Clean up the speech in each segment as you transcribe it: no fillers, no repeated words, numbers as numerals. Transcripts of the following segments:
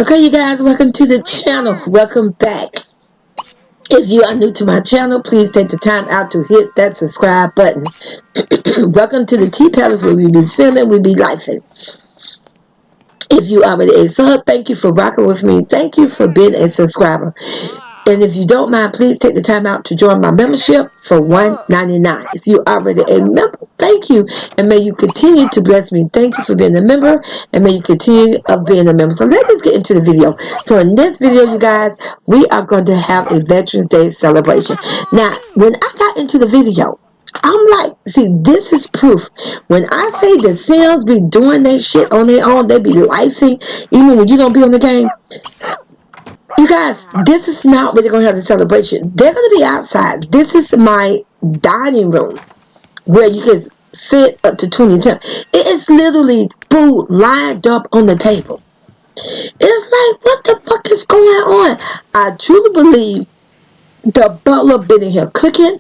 Okay, you guys, welcome to the channel. Welcome back. If you are new to my channel, please take the time out to hit that subscribe button. Welcome to the Tea Palace where we be filming, we be lifing. If you already a sub, thank you for rocking with me. Thank you for being a subscriber. And if you don't mind, please take the time out to join my membership for $1.99. If you already a member, thank you. And may you continue to bless me. Thank you for being a member. And may you continue of being a member. So let's get into the video. So in this video, you guys, we are going to have a Veterans Day celebration. Now, when I got into the video, I'm like, see, this is proof. When I say the Sims be doing their shit on their own, they be lifing, even when you don't be on the game. You guys, this is not where they're going to have the celebration. They're going to be outside. This is my dining room where you can fit up to 20 times. It is literally food lined up on the table. It's like, what the fuck is going on? I truly believe the butler been in here cooking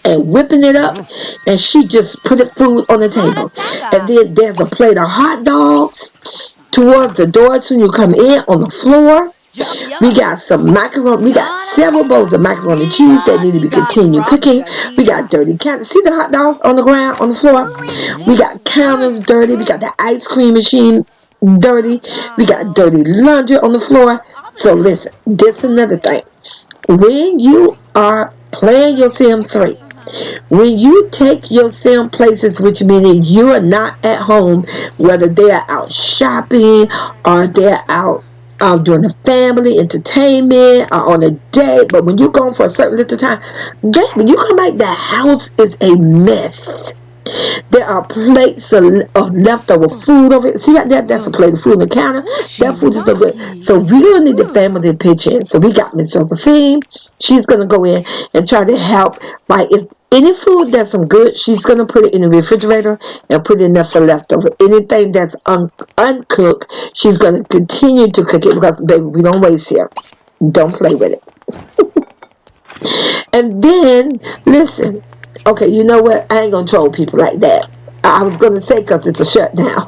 and whipping it up, and she just put the food on the table. And then there's a plate of hot dogs towards the door when you come in on the floor. We got some macaroni. We got several bowls of macaroni and cheese that need to be continued cooking. We got dirty counters. See the hot dogs on the ground, on the floor? We got counters dirty. We got the ice cream machine dirty. We got dirty laundry on the floor. So listen, this is another thing. When you are playing your Sim 3, when you take your Sim places, which meaning you are not at home, whether they are out shopping or they're out doing the family entertainment or on a date, but when you're going for a certain little time, when you come back, the house is a mess. There are plates of leftover food over it. See right there? That's a plate of food on the counter. That food is no good. So we're going to need the family to pitch in. So we got Miss Josephine. She's going to go in and try to help. Like, if any food that's some good, she's going to put it in the refrigerator and put enough for leftover. Anything that's uncooked, she's going to continue to cook it because, baby, we don't waste here. Don't play with it. And then, listen. Okay, you know what? I ain't going to troll people like that. I was going to say because it's a shutdown.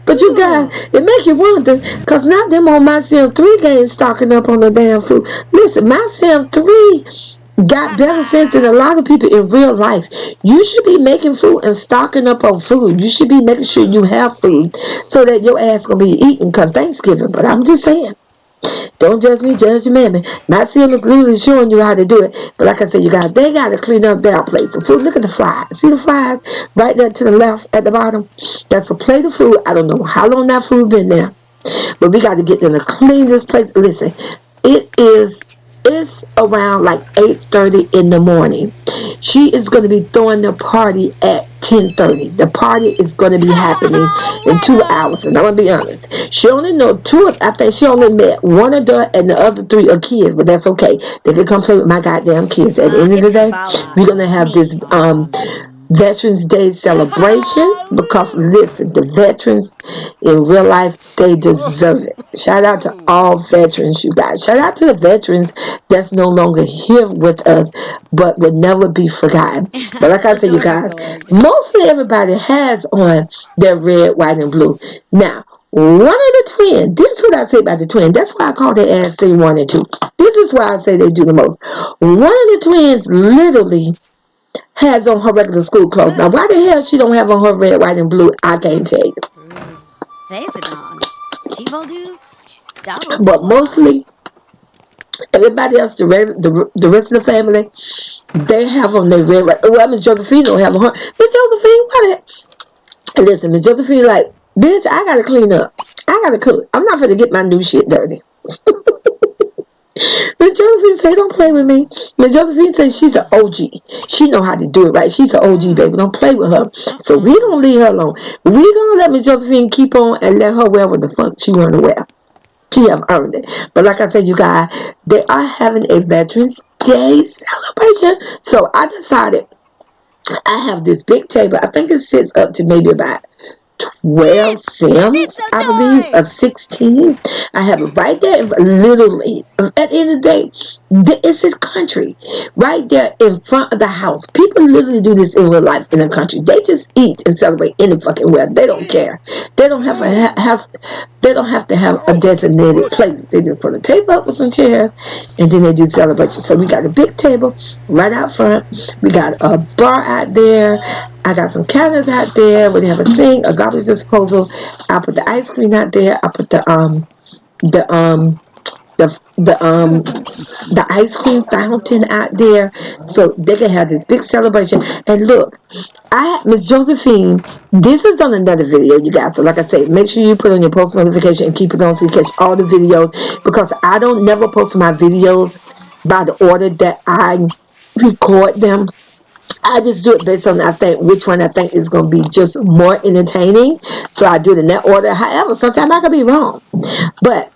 But you guys, it make you wonder, because not them on my Sim 3 game stocking up on the damn food. Listen, my Sim 3 got better sense than a lot of people in real life. You should be making food and stocking up on food. You should be making sure you have food so that your ass going to be eating come Thanksgiving. But I'm just saying. Don't judge me, judge your mammy. My Sim is literally showing you how to do it. But like I said, you guys, they got to clean up their plates of food. Look at the flies. See the flies right there to the left at the bottom? That's a plate of food. I don't know how long that food been there. But we got to get them to clean this place. Listen, it's around like 8:30 in the morning. She is going to be throwing the party at 10:30. The party is going to be happening in 2 hours. And I'm going to be honest. She only know two. I think she only met one adult and the other 3 are kids. But that's okay. They can come play with my goddamn kids. At the end of the day, we're going to have this Veterans Day celebration, because listen, the veterans in real life, they deserve it. Shout out to all veterans, you guys. Shout out to the veterans that's no longer here with us but will never be forgotten. But like I said, you guys, mostly everybody has on their red, white, and blue. Now, one of the twins, this is what I say about the twin. That's why I call their ass thing 1 and 2. This is why I say they do the most. One of the twins literally has on her regular school clothes. Now, why the hell she don't have on her red, white, and blue, I can't tell you. But mostly, everybody else, the rest of the family, they have on their red, white. Well, Miss Josephine don't have on her. Miss Josephine, what? Listen, Miss Josephine, like, bitch, I gotta clean up. I gotta cook. I'm not gonna get my new shit dirty. Miss Josephine say, don't play with me. Miss Josephine says she's an OG. She know how to do it right. She's an OG, baby. Don't play with her. So we gonna leave her alone. We gonna let Miss Josephine keep on and let her wear what the fuck she wanna wear. She have earned it. But like I said, you guys, they are having a Veterans Day celebration. So I decided I have this big table. I think it sits up to maybe about 12 Sims, I believe, of 16. I have it right there, literally. At the end of the day, it's his country, right there in front of the house. People literally do this in real life in the country. They just eat and celebrate any fucking way. They don't care. They don't have they don't have to have a designated place. They just put a table up with some chairs, and then they do celebrations. So we got a big table right out front. We got a bar out there. I got some counters out there where they have a sink, a garbage disposal. I put the ice cream out there. I put the the the ice cream fountain out there, so they can have this big celebration. And look, Miss Josephine, this is on another video, you guys. So like I said, make sure you put on your post notification and keep it on so you catch all the videos, because I don't never post my videos by the order that I record them. I just do it based on which one I think is going to be just more entertaining. So I do it in that order. However, sometimes I could be wrong. But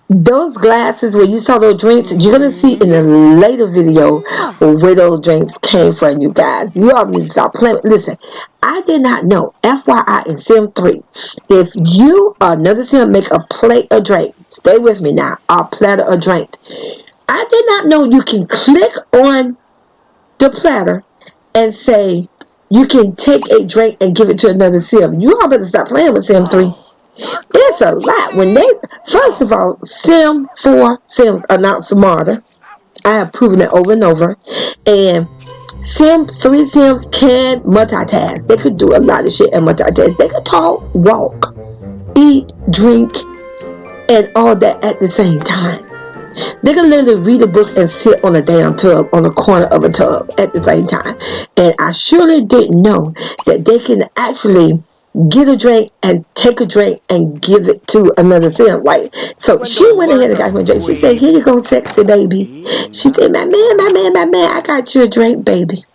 those glasses where you saw those drinks, you're going to see in a later video where those drinks came from, you guys. You all need to stop playing. Listen, I did not know, FYI, in Sim 3, if you, another Sim, make a plate of drink, stay with me now, a platter of drink. I did not know you can click on the platter and say you can take a drink and give it to another Sim. You all better stop playing with Sim 3. It's a lot. First of all, Sim 4 Sims are not smarter. I have proven it over and over. And Sim 3 Sims can multitask. They could do a lot of shit and multitask. They could talk, walk, eat, drink, and all that at the same time. They can literally read a book and sit on a damn tub, on the corner of a tub at the same time. And I surely didn't know that they can actually get a drink and take a drink and give it to another Sim. Like, so she went ahead and got him a drink. She said, "Here you go, sexy baby." She said, my man, I got you a drink, baby."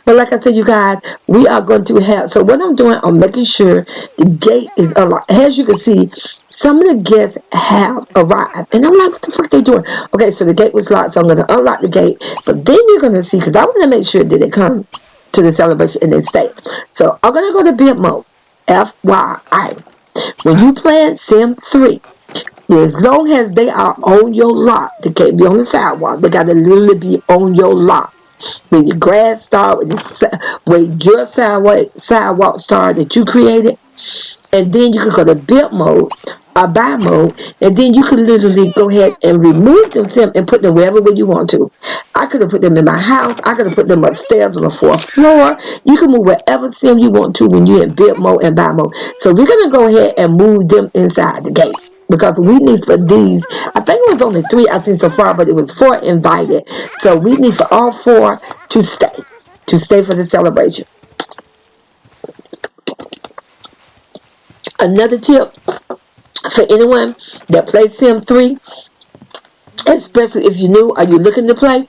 But like I said, you guys, we are going to have, so what I'm doing, I'm making sure the gate is unlocked. As you can see, some of the guests have arrived. And I'm like, what the fuck they doing? Okay, so the gate was locked, so I'm going to unlock the gate. But then you're going to see, because I want to make sure that they come to the celebration and they stay. So I'm going to go to bid mode. FYI. When you play Sim 3, as long as they are on your lot, they can't be on the sidewalk. They got to literally be on your lot. When your grass start, when your sidewalk start that you created, and then you can go to build mode or buy mode, and then you can literally go ahead and remove them Sim and put them wherever you want to. I could have put them in my house. I could have put them upstairs on the 4th floor. You can move wherever Sim you want to when you're in build mode and buy mode. So we're gonna go ahead and move them inside the gate, because we need for these, I think it was only 3 I've seen so far, but it was 4 invited. So we need for all 4 to stay for the celebration. Another tip for anyone that plays Sim 3, especially if you're new or you're looking to play,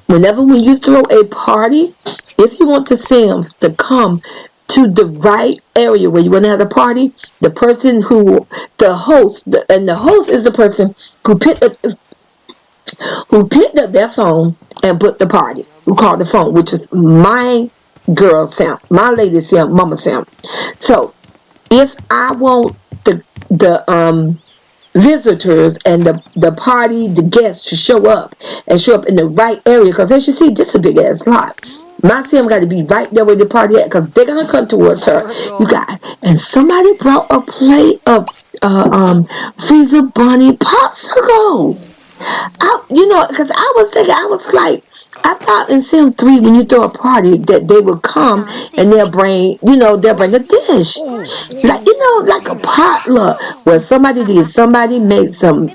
when you throw a party, if you want the Sims to come to the right area where you want to have the party, the person who, the host is the person who picked up their phone and put the party, who called the phone, which is my girl Sim, my lady Sim, Mama Sim. So if I want the visitors and the party, the guests to show up in the right area, because as you see, this is a big ass lot. My Sim got to be right there where the party at, because they're gonna come towards her, you guys. And somebody brought a plate of Freezer Bunny popsicle. Because I was thinking, I was like, I thought in Sim 3, when you throw a party, that they would come and they'll bring a dish. Like a potluck, where somebody made some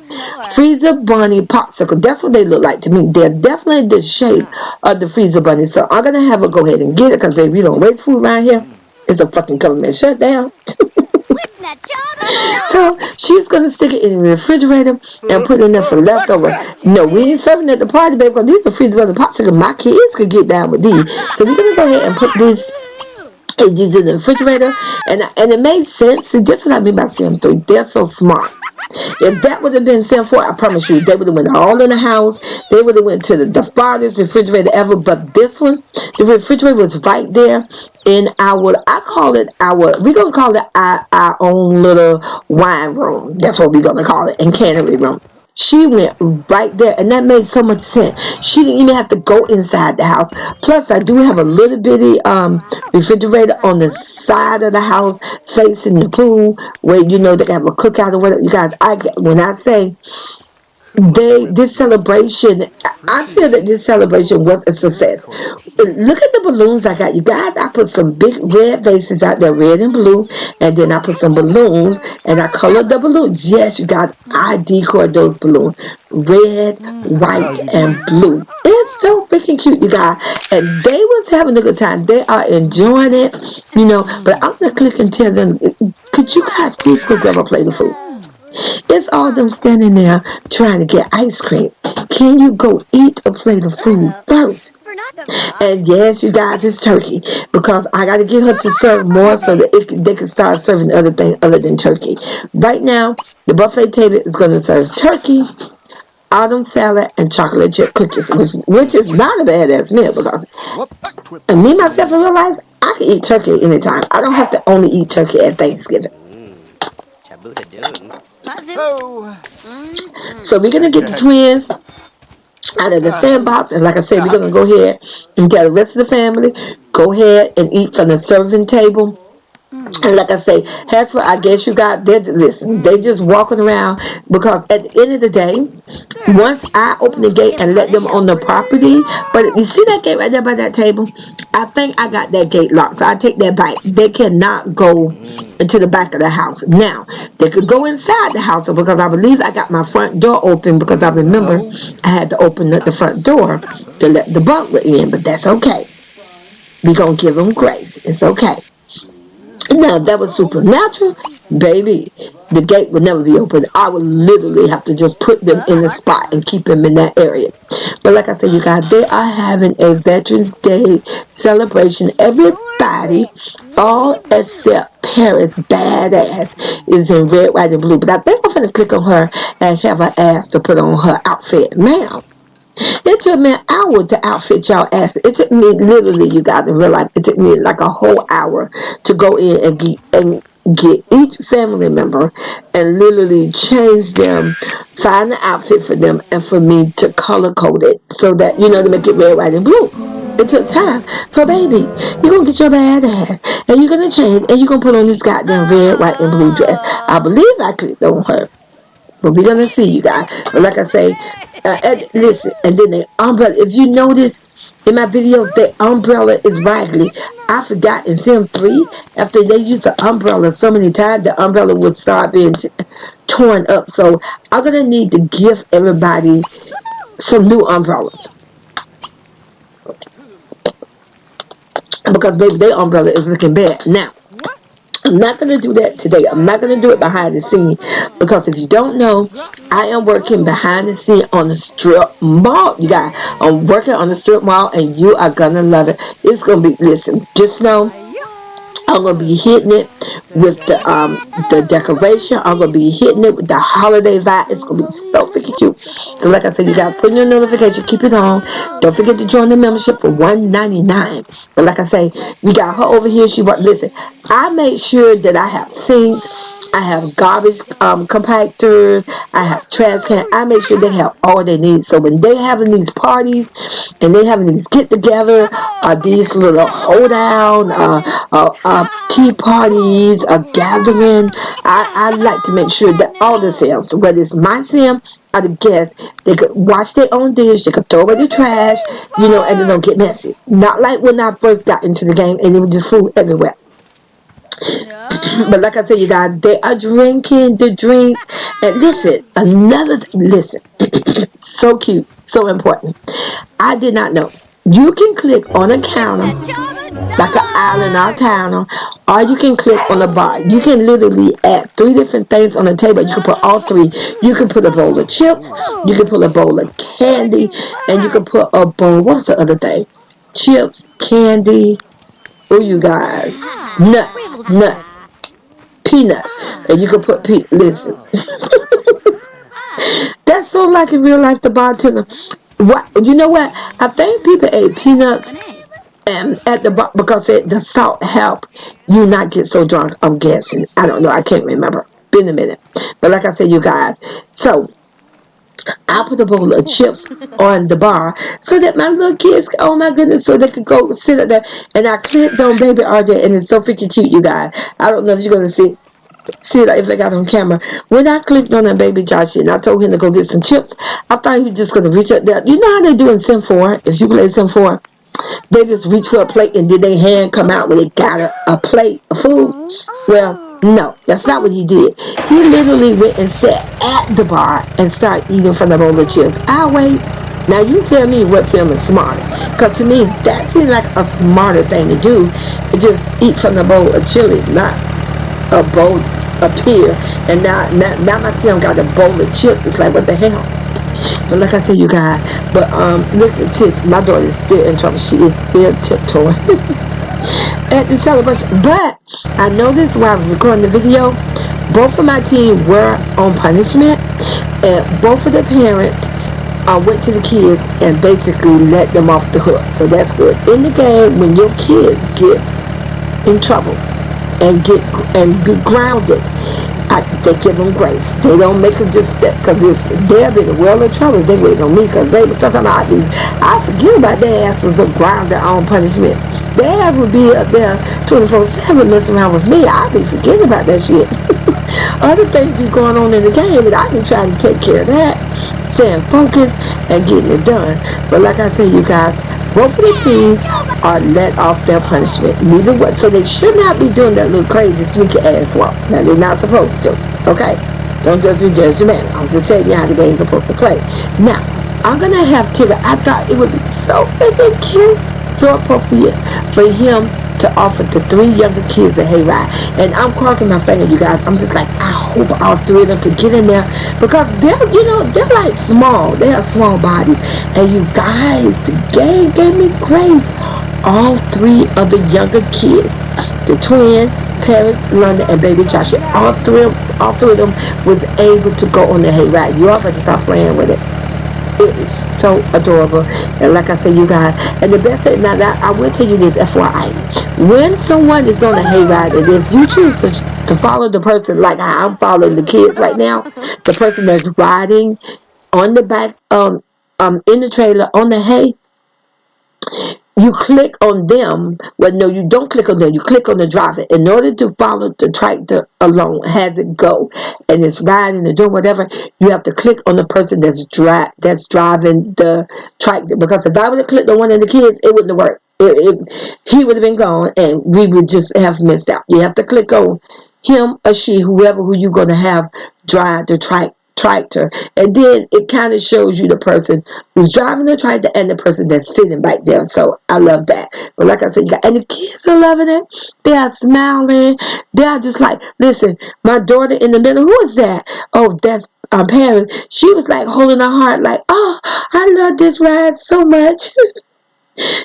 Freezer Bunny popsicle. That's what they look like to me. They're definitely the shape of the Freezer Bunny. So I'm going to have her go ahead and get it, because baby, we don't waste food around here. It's a fucking government shutdown. So she's gonna stick it in the refrigerator and put it in there for leftover. No, we ain't serving at the party, baby, because these are Freezer Bunny popsicles. My kids could get down with these. So we're gonna go ahead and put these in the refrigerator, and it made sense. See, that's what I mean by Sim 3. They're so smart. If that would have been sent for, I promise you, they would have went all in the house. They would have went to the farthest refrigerator ever. But this one, the refrigerator was right there in our, I call it our, we're going to call it our own little wine room. That's what we're going to call it, and cannery room. She went right there, and that made so much sense. She didn't even have to go inside the house. Plus, I do have a little bitty refrigerator on the side of the house facing the pool, where you know they have a cookout or whatever. You guys, when I say this celebration, I feel that this celebration was a success. Look at the balloons I got, you guys. I put some big red vases out there, red and blue, and then I put some balloons and I colored the balloons. Yes, you guys, I decorated those balloons red, white, and blue. It's so freaking cute, you guys. And they was having a good time. They are enjoying it, you know. But I'm gonna click and tell them, could you guys please go grab a plate of food? It's all them standing there trying to get ice cream. Can you go eat a plate of food first? And yes, you guys, it's turkey because I got to get her to serve more so that they can start serving other things other than turkey. Right now, the buffet table is going to serve turkey, autumn salad, and chocolate chip cookies, which is not a badass meal because and me myself in real life, I can eat turkey anytime. I don't have to only eat turkey at Thanksgiving. So we're gonna get the twins out of the sandbox, and like I said, we're gonna go ahead and tell the rest of the family go ahead and eat from the serving table. And like I say, that's what I guess you got. Listen, they just walking around because at the end of the day, once I open the gate and let them on the property, but you see that gate right there by that table? I think I got that gate locked, so I take that back. They cannot go into the back of the house. Now, they could go inside the house because I believe I got my front door open because I remember I had to open the front door to let the butler in, but that's okay. We gonna give them grace. It's okay. Now, if that was supernatural, baby, the gate would never be open. I would literally have to just put them in the spot and keep them in that area. But like I said, you guys, they are having a Veterans Day celebration. Everybody, all except Paris, badass, is in red, white, and blue. But I think I'm going to click on her and have her ask to put on her outfit. Ma'am, it took me an hour to outfit y'all ass. It took me literally, you guys, in real life, it took me like a whole hour to go in and get each family member and literally change them, find the outfit for them, and for me to color code it so that, you know, to make it red, white, and blue. It took time. So, baby, you're going to get your bad ass, and you're going to change, and you're going to put on this goddamn red, white, and blue dress. I believe I clicked on her. But we're going to see, you guys. But like I say, listen, and then the umbrella. If you notice in my video, the umbrella is raggedy. I forgot in Sim 3, after they used the umbrella so many times, the umbrella would start being torn up. So I'm going to need to give everybody some new umbrellas. Because, baby, their umbrella is looking bad. Now, I'm not going to do that today. I'm not going to do it behind the scene because if you don't know, I am working behind the scene on the strip mall. You guys, I'm working on the strip mall and you are going to love it. It's going to be, listen, just know I'm going to be hitting it with the decoration. I'm going to be hitting it with the holiday vibe. It's going to be so freaking cute. So like I said, you got to put in your notification. Keep it on. Don't forget to join the membership for $1.99. But like I say, we got her over here. Listen, I made sure that I have sinks. I have garbage compactors. I have trash cans. I make sure they have all they need. So when they having these parties and they having these get together, these little hold down, tea parties, a gathering, I like to make sure that all the Sims, whether it's my Sim or the guests, they could wash their own dish, they could throw away the trash, you know, and they don't get messy. Not like when I first got into the game and it was just food everywhere. But like I said, you guys, they are drinking the drinks. And listen, listen, so cute, so important. I did not know. You can click on a counter, like an island or a counter, or you can click on a bar. You can literally add 3 different things on the table. You can put all 3. You can put a bowl of chips, you can put a bowl of candy, and you can put a bowl, what's the other thing? Chips, candy, oh, you guys, nut, peanut, and you can put listen. That's so like in real life, the bartender. What, you know what? I think people ate peanuts and at the bar because the salt help you not get so drunk. I'm guessing. I don't know. I can't remember. Been a minute. But like I said, you guys. So I put a bowl of chips on the bar so that my little kids, oh my goodness, so they could go sit up there. And I clicked on Baby RJ, and it's so freaking cute, you guys. I don't know if you're gonna see it if I got on camera. When I clicked on that Baby Josh and I told him to go get some chips, I thought he was just gonna reach up there. You know how they do in Sim 4? If you play Sim 4, they just reach for a plate and then their hand come out when they got a plate of food. Well, no, that's not what he did. He literally went and sat at the bar and started eating from the bowl of chips. I'll wait. Now you tell me what's even smarter. Because to me, that seems like a smarter thing to do. Just eat from the bowl of chili, not a bowl up here. And now my son got a bowl of chips. It's like, what the hell? But like I said, you guys, but look at this. My daughter is still in trouble. She is still tiptoeing at the celebration. But I noticed while I was recording the video, both of my team were on punishment, and both of the parents went to the kids and basically let them off the hook. So that's good. In the game, when your kids get in trouble and be grounded, they give them grace. They don't make them just step, because they'll be in a world of trouble if they wait on me, because they sometimes I forget about their ass was grounded on punishment. Their ass would be up there 24/7 messing around with me. I'd be forgetting about that shit. Other things be going on in the game, and I be trying to take care of that, staying focused and getting it done. But like I said, you guys, both of the teams are let off their punishment. Neither one. So they should not be doing that little crazy sneaky ass walk. Now they're not supposed to. Okay? Don't just be judgmental. I'm just telling you how the game's supposed to play. Now, I'm gonna have Tigger. I thought it would be so freaking cute, so appropriate for him to offer the 3 younger kids a hayride. And I'm crossing my finger, you guys. I'm just like, I hope all 3 of them could get in there, because they're like small. They have small bodies. And you guys, the game gave me grace. All 3 of the younger kids, the twins, Paris, London, and baby Joshua, all three of them was able to go on the hayride. You all got to stop playing with it. It is so adorable. And like I said, you guys, and the best thing, now I will tell you this, FYI. When someone is on a hayride, and if you choose to follow the person like I'm following the kids right now, the person that's riding on the back, in the trailer on the hay, you click on them. Well, no, you don't click on them. You click on the driver. In order to follow the tractor along, has it go, and it's riding and doing whatever, you have to click on the person that's driving the tractor. Because if I would have clicked on one of the kids, it wouldn't have worked. He would have been gone, and we would just have missed out. You have to click on him or she, who you're going to have drive the tractor, and then it kind of shows you the person who's driving the tractor and the person that's sitting back there. So I love that. But like I said, and the kids are loving it. They are smiling. They are just like, listen, my daughter in the middle, who is that? Oh, that's Paris. She was like holding her heart like, oh, I love this ride so much.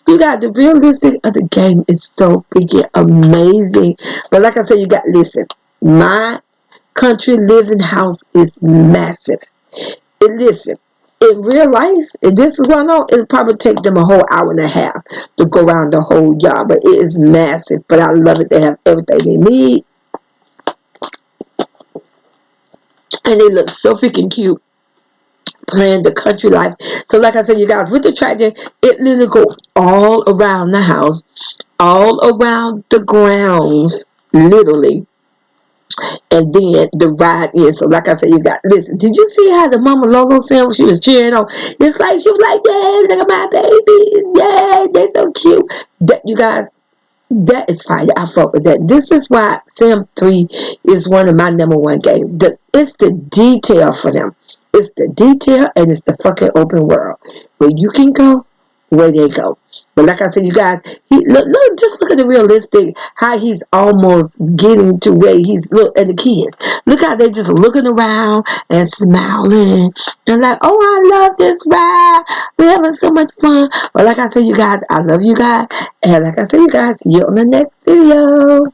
You got the realistic of the game is so freaking amazing. But like I said, you got, listen, my country living house is massive. And listen, in real life, if this is going on, it'll probably take them a whole hour and a half to go around the whole yard. But it is massive. But I love it. They have everything they need. And they look so freaking cute playing the country life. So like I said, you guys, with the tractor, it literally goes all around the house, all around the grounds, literally. And then the ride is, so like I said, you got, listen, did you see how the mama Lolo said when she was cheering on? It's like, she was like, yeah, look at my babies, yeah, they're so cute. That, you guys, that is fire. I fuck with that. This is why Sim 3 is one of my number 1 games. It's the detail for them. It's the detail, and it's the fucking open world where you can go where they go. But like I said, you guys, just look at the realistic, how he's almost getting to where he's, look at the kids. Look how they just looking around and smiling and like, oh, I love this ride. We're having so much fun. But like I said, you guys, I love you guys. And like I said, you guys, see you on the next video.